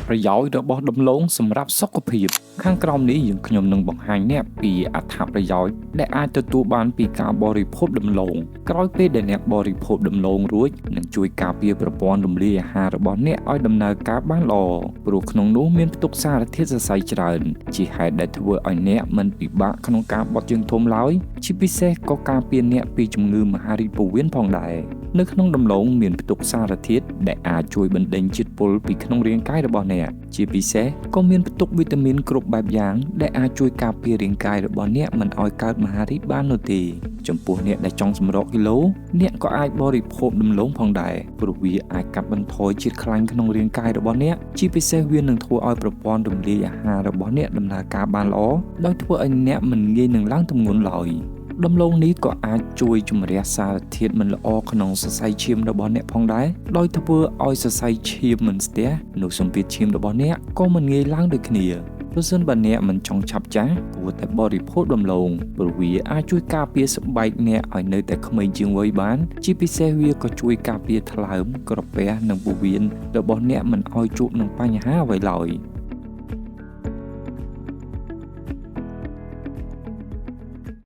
ប្រយោជន៍របស់ដំឡូងសម្រាប់សុខភាពខាងក្រោមនេះយើងខ្ញុំនឹងបង្ហាញអ្នកពីអត្ថប្រយោជន៍ដែលអាចទទួលបានពីការបរិភោគដំឡូងក្រោយពេលដែលអ្នកបរិភោគដំឡូងរួចនឹងជួយការពារប្រព័ន្ធរំលាយអាហាររបស់អ្នកឲ្យដំណើរការបានល្អព្រោះក្នុងនោះមានផ្ទុកសារធាតុសរសៃច្រើនជាហេតុដែលធ្វើឲ្យអ្នកមិនពិបាកក្នុងការបត់ជើងធំឡើយជាពិសេសក៏ការពារអ្នកពីជំងឺមហារីកពោះវៀនផងដែរនៅក្នុងដំឡូងមានផ្ទុកសារធាតុដែលអាចជួយបណ្ដេញជាតិពុលពីក្នុងរាងកាយរបស់អ្នកជាពិសេសក៏មានផ្ទុកវីតាមីនគ្រប់បែបយ៉ាងដែលអាចជួយការពាររាងកាយរបស់អ្នកមិនឲ្យកើតមហារីកបាននោះទេចំពោះអ្នកដែលចង់សម្រកគីឡូអ្នកក៏អាចបរិភោគដំឡូងផងដែរព្រោះវាអាចកាត់បន្ថយជាតិខ្លាញ់ក្នុងរាងកាយរបស់អ្នកជាពិសេសវានឹងធ្វើឲ្យប្រព័ន្ធរំលាយអាហាររបស់អ្នកដំណើរការបានល្អដោយធ្វើឲ្យអ្នកមិនងាយនឹងឡើងទម្ងន់ឡើយដំឡូងនេះក៏អាចជួយជំរះសារធាតុមិនល្អក្នុងសរសៃឈាមរបស់អ្នកផងដែរដោយធ្វើឲ្យសរសៃឈាមមិនស្ទះនោះសម្ពាធឈាមរបស់អ្នកក៏មិនងាយឡើងដូចគ្នាប្រសិនបើអ្នកមិនចង់ឆាប់ចាស់គួរតែបរិភោគដំឡូងព្រោះវាអាចជួយការពារស្បែកអ្នកឲ្យនៅតែក្មេងជាងវ័យបានជាពិសេសវាក៏ជួយការពារថ្លើមក្រពះនិងពោះវៀនរបស់អ្នកមិនឲ្យជួបនឹងបញ្ហាអ្វីឡើយ